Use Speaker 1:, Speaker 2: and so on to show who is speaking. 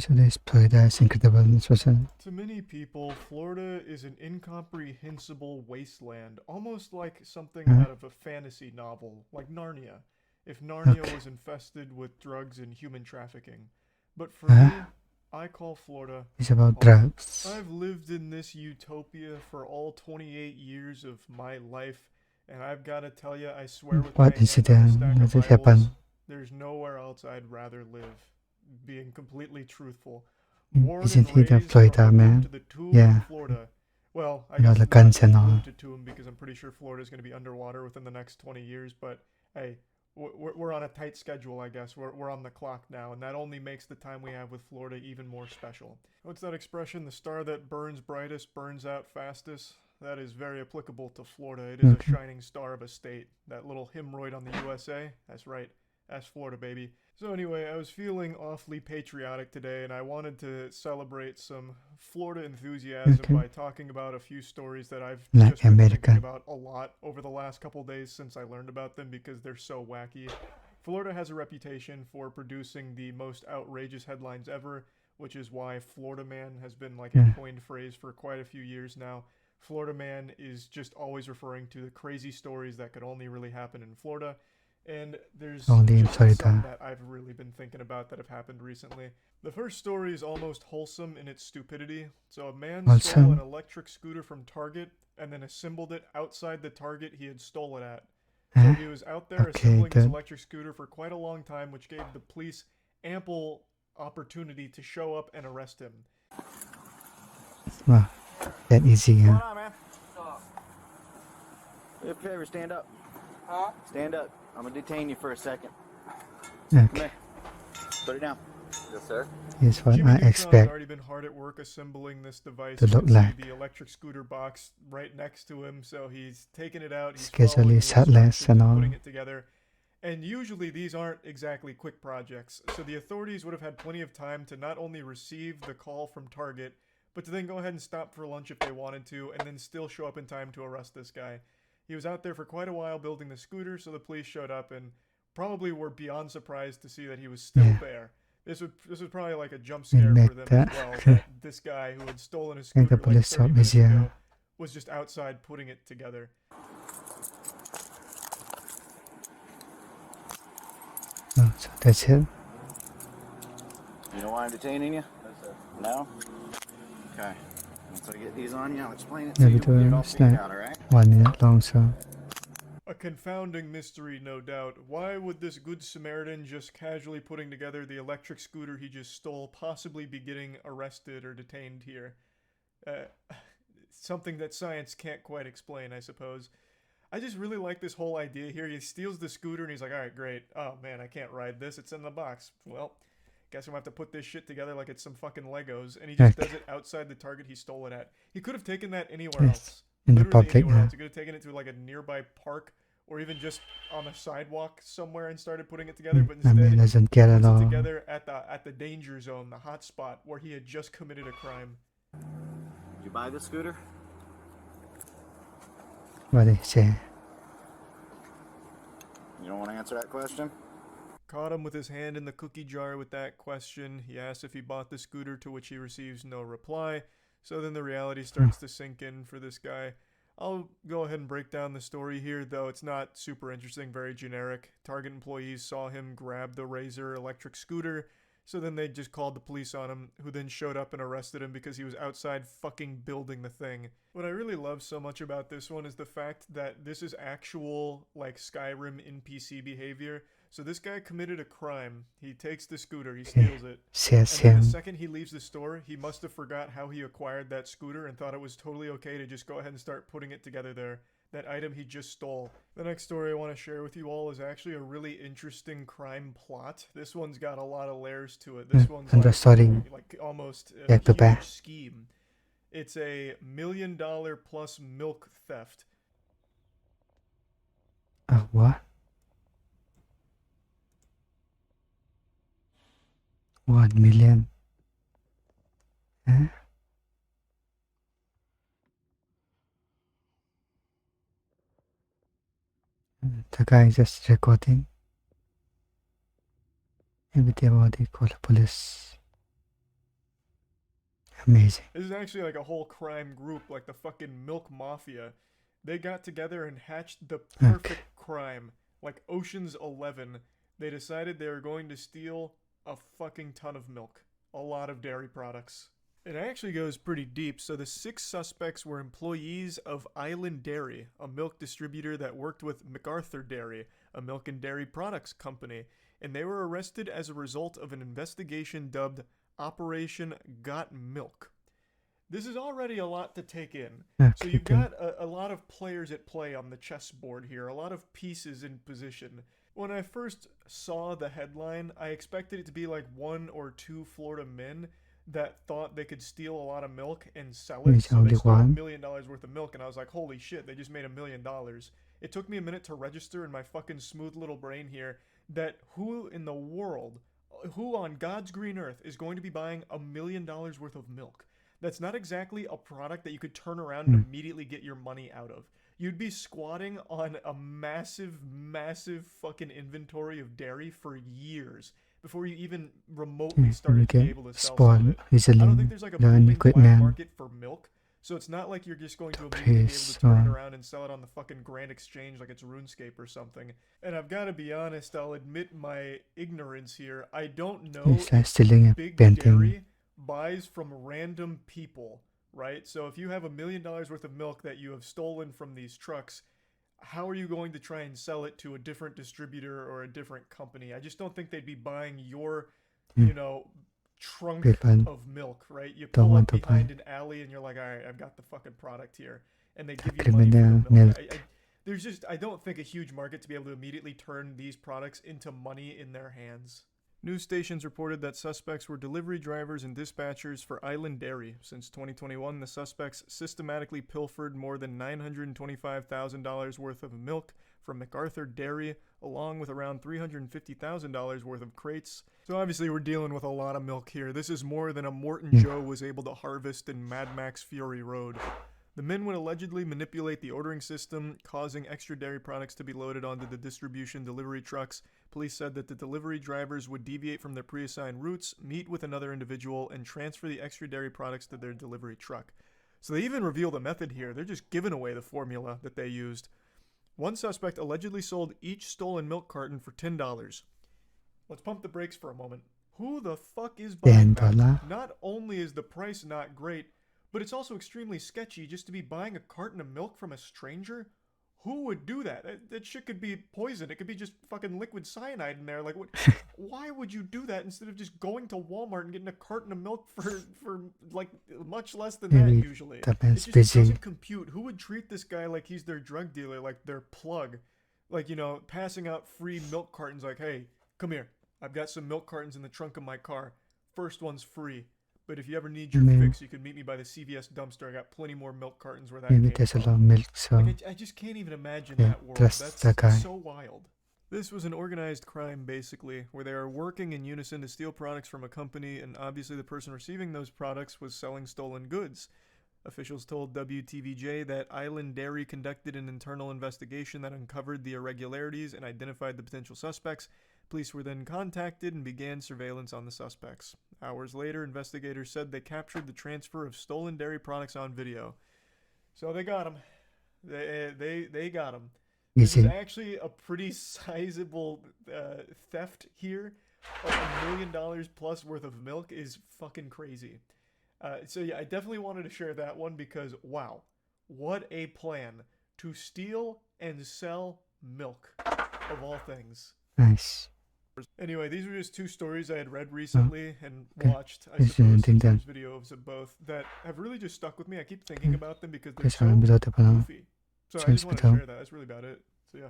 Speaker 1: So this Florida is incredible. This was a
Speaker 2: To many people, Florida is an incomprehensible wasteland, almost like something
Speaker 1: uh,
Speaker 2: out of a fantasy novel, like Narnia, if Narnia
Speaker 1: okay.
Speaker 2: was infested with drugs and human trafficking. But for
Speaker 1: Uh,
Speaker 2: me, I call Florida
Speaker 1: it's about
Speaker 2: home.
Speaker 1: drugs.
Speaker 2: I've lived in this utopia for all 28 years of my life, and I've got to tell you, I swear with my
Speaker 1: What
Speaker 2: hand on a
Speaker 1: incident
Speaker 2: stack of
Speaker 1: does it
Speaker 2: Bibles,
Speaker 1: happen?
Speaker 2: there's nowhere else I'd rather live. Being completely truthful. Born
Speaker 1: Isn't
Speaker 2: and
Speaker 1: he the
Speaker 2: raised from
Speaker 1: Florida
Speaker 2: the womb to
Speaker 1: man?
Speaker 2: the tomb in
Speaker 1: Yeah,
Speaker 2: Florida. Well, I
Speaker 1: with all
Speaker 2: guess
Speaker 1: the
Speaker 2: not
Speaker 1: guns
Speaker 2: from
Speaker 1: and
Speaker 2: the womb
Speaker 1: all.
Speaker 2: to tomb because I'm pretty sure Florida is going to be underwater within the next 20 years. But hey, we're on a tight schedule, I guess. We're on the clock now, and that only makes the time we have with Florida even more special. What's that expression? The star that burns brightest burns out fastest. That is very applicable to Florida. It is a
Speaker 1: Okay,
Speaker 2: shining star of a state. That little hemorrhoid on the USA. That's right. That's Florida, baby. So anyway, I was feeling awfully patriotic today, and I wanted to celebrate some Florida enthusiasm
Speaker 1: okay.
Speaker 2: by talking about a few stories that I've
Speaker 1: Like
Speaker 2: just been thinking
Speaker 1: American.
Speaker 2: about a lot over the last couple days since I learned about them because they're so wacky. Florida has a reputation for producing the most outrageous headlines ever, which is why Florida Man has been like a
Speaker 1: Yeah,
Speaker 2: coined phrase for quite a few years now. Florida Man is just always referring to the crazy stories that could only really happen in Florida. And there's
Speaker 1: only in
Speaker 2: just some
Speaker 1: Florida.
Speaker 2: that I've really been thinking about that have happened recently. The first story is almost wholesome in its stupidity. So, a man stole an
Speaker 1: Also,
Speaker 2: electric scooter from Target and then assembled it outside the Target he had stole it at. So,
Speaker 1: eh?
Speaker 2: he was out there
Speaker 1: Okay,
Speaker 2: assembling this
Speaker 1: good.
Speaker 2: electric scooter for quite a long time, which gave the police ample opportunity to show up and arrest him.
Speaker 1: Wow, that easy,
Speaker 3: What's
Speaker 1: huh?
Speaker 3: going on, man? Do me a favor, stand up. Huh? Stand up. I'm gonna detain you for a second. Come
Speaker 1: Okay,
Speaker 3: here. Put it down. Yes, sir.
Speaker 1: here's what
Speaker 2: Jimmy
Speaker 1: I
Speaker 2: Neutron has
Speaker 1: expect
Speaker 2: already been hard at work assembling this device.
Speaker 1: to
Speaker 2: You
Speaker 1: look
Speaker 2: can see
Speaker 1: like.
Speaker 2: the electric scooter box right next to him, so he's taking it out, he's
Speaker 1: Schedule
Speaker 2: following
Speaker 1: is
Speaker 2: the
Speaker 1: heartless
Speaker 2: instructions
Speaker 1: and
Speaker 2: and
Speaker 1: all.
Speaker 2: putting it together. And usually these aren't exactly quick projects, so the authorities would have had plenty of time to not only receive the call from Target, but to then go ahead and stop for lunch if they wanted to, and then still show up in time to arrest this guy. He was out there for quite a while building the scooter, so the police showed up and probably were beyond surprised to see that he was still
Speaker 1: Yeah,
Speaker 2: there. This was probably like a jump
Speaker 1: we'll
Speaker 2: scare for
Speaker 1: make
Speaker 2: them as
Speaker 1: that.
Speaker 2: well,
Speaker 1: Okay,
Speaker 2: that this guy who had stolen a
Speaker 1: make the
Speaker 2: scooter like
Speaker 1: police
Speaker 2: 30
Speaker 1: job
Speaker 2: minutes
Speaker 1: easier.
Speaker 2: ago was just outside putting it together.
Speaker 1: Oh, so that's it.
Speaker 3: You know why I'm detaining you? No? Okay. Once I get these on you, I'll explain it
Speaker 1: The
Speaker 3: to you. We'll get it
Speaker 1: video
Speaker 3: all
Speaker 1: is
Speaker 3: figured
Speaker 1: like
Speaker 3: out, alright?
Speaker 1: 1 minute long, so
Speaker 2: A confounding mystery, no doubt. Why would this good Samaritan just casually putting together the electric scooter he just stole possibly be getting arrested or detained here? Uh, Something that science can't quite explain, I suppose. I just really like this whole idea here. He steals the scooter and he's like, alright, great. Oh man, I can't ride this. It's in the box. Well, guess I'm gonna have to put this shit together like it's some fucking Legos. And he just does
Speaker 1: okay.
Speaker 2: it outside the Target he stole it at. He could have taken that anywhere
Speaker 1: Yes,
Speaker 2: else.
Speaker 1: in the
Speaker 2: Literally
Speaker 1: public.
Speaker 2: anywhere else. He could have taken it to like a nearby park or even just on a sidewalk somewhere and started putting it together. But
Speaker 1: I mean,
Speaker 2: instead,
Speaker 1: doesn't
Speaker 2: he
Speaker 1: get at
Speaker 2: puts it
Speaker 1: all.
Speaker 2: together at the danger zone, the hot spot where he had just committed a crime.
Speaker 3: Did you buy this scooter?
Speaker 1: What they say?
Speaker 3: You don't want to answer that question?
Speaker 2: Caught him with his hand in the cookie jar with that question. He asks if he bought the scooter, to which he receives no reply. So then the reality starts to sink in for this guy. I'll go ahead and break down the story here, though it's not super interesting, very generic. Target employees saw him grab the Razor electric scooter, so then they just called the police on him, who then showed up and arrested him because he was outside fucking building the thing. What I really love so much about this one is the fact that this is actual, like, Skyrim NPC behavior. So this guy committed a crime. He takes the scooter, he
Speaker 1: Okay,
Speaker 2: steals it.
Speaker 1: says
Speaker 2: And then the
Speaker 1: him.
Speaker 2: second he leaves the store, he must have forgot how he acquired that scooter and thought it was totally okay to just go ahead and start putting it together there. That item he just stole. The next story I want to share with you all is actually a really interesting crime plot. This one's got a lot of layers to it. This one's
Speaker 1: And the story,
Speaker 2: like almost a
Speaker 1: back to back.
Speaker 2: huge scheme. It's a $1 million plus milk theft.
Speaker 1: What? 1 million? Huh? The guy is just recording. Maybe they already call the police. Amazing.
Speaker 2: This is actually like a whole crime group, like the fucking milk mafia. They got together and hatched the perfect crime, like Ocean's 11. They decided they were going to steal a fucking ton of milk, a lot of dairy products. It actually goes pretty deep. So the 6 suspects were employees of Island Dairy, a milk distributor that worked with MacArthur Dairy, a milk and dairy products company, and they were arrested as a result of an investigation dubbed Operation Got Milk. This is already a lot to take in. So you've got a lot of players at play on the chessboard here, a lot of pieces in position. When I first saw the headline, I expected it to be like 1 or 2 Florida men that thought they could steal a lot of milk and sell it. So they stole $1 million worth of milk, and I was like, holy shit, they just made $1 million. It took me a minute to register in my fucking smooth little brain here that who in the world, who on God's green earth is going to be buying $1 million worth of milk? That's not exactly a product that you could turn around and immediately get your money out of. You'd be squatting on a massive, massive fucking inventory of dairy for years before you even remotely started to be able to sell some of it. I don't think there's like a booming black market for milk, so it's not like you're just going to immediately be able to turn it around and sell it on the fucking Grand Exchange like it's RuneScape or something. And I've got to be honest, I'll admit my ignorance here. I don't know if big dairy buys from random people, right? So if you have $1 million worth of milk that you have stolen from these trucks, how are you going to try and sell it to a different distributor or a different company? I just don't think they'd be buying your, you know, trunk of milk, right? You pull up behind an alley and you're like, all right, I've got the fucking product here. And they give you money for the milk. I don't think a huge market to be able to immediately turn these products into money in their hands. News stations reported that suspects were delivery drivers and dispatchers for Island Dairy. Since 2021, the suspects systematically pilfered more than $925,000 worth of milk from MacArthur Dairy, along with around $350,000 worth of crates. So obviously we're dealing with a lot of milk here. This is more than a Morton Joe was able to harvest in Mad Max Fury Road. The men would allegedly manipulate the ordering system, causing extra dairy products to be loaded onto the distribution delivery trucks. Police said that the delivery drivers would deviate from their pre-assigned routes, meet with another individual, and transfer the extra dairy products to their delivery truck. So they even reveal the method here. They're just giving away the formula that they used. One suspect allegedly sold each stolen milk carton for $10. Let's pump the brakes for a moment. Who the fuck is buying that? Not only is the price not great, but it's also extremely sketchy just to be buying a carton of milk from a stranger. Who would do that? That shit could be poison. It could be just fucking liquid cyanide in there. Like, what? Why would you do that instead of just going to Walmart and getting a carton of milk for like much less than that usually? It just doesn't compute. Who would treat this guy like he's their drug dealer, like their plug? Like, you know, passing out free milk cartons like, hey, come here. I've got some milk cartons in the trunk of my car. First one's free. But if you ever need your fix, you can meet me by the CVS dumpster. I got plenty more milk cartons where that came
Speaker 1: there's
Speaker 2: from.
Speaker 1: a lot of milk, so
Speaker 2: like, I just can't even imagine that world. That's so wild. This was an organized crime, basically, where they are working in unison to steal products from a company, and obviously the person receiving those products was selling stolen goods. Officials told WTVJ that Island Dairy conducted an internal investigation that uncovered the irregularities and identified the potential suspects. Police were then contacted and began surveillance on the suspects. Hours later, investigators said they captured the transfer of stolen dairy products on video. So they got him. They got him. This is actually a pretty sizable theft here. $1 million plus worth of milk is fucking crazy. So yeah, I definitely wanted to share that one because, wow, what a plan to steal and sell milk, of all things.
Speaker 1: Nice.
Speaker 2: Anyway, these were just 2 stories I had read recently and watched, I suppose, there's videos of both that have really just stuck with me. I keep thinking about them because they're so goofy. So I just wanted to share that. That's really about it. So yeah.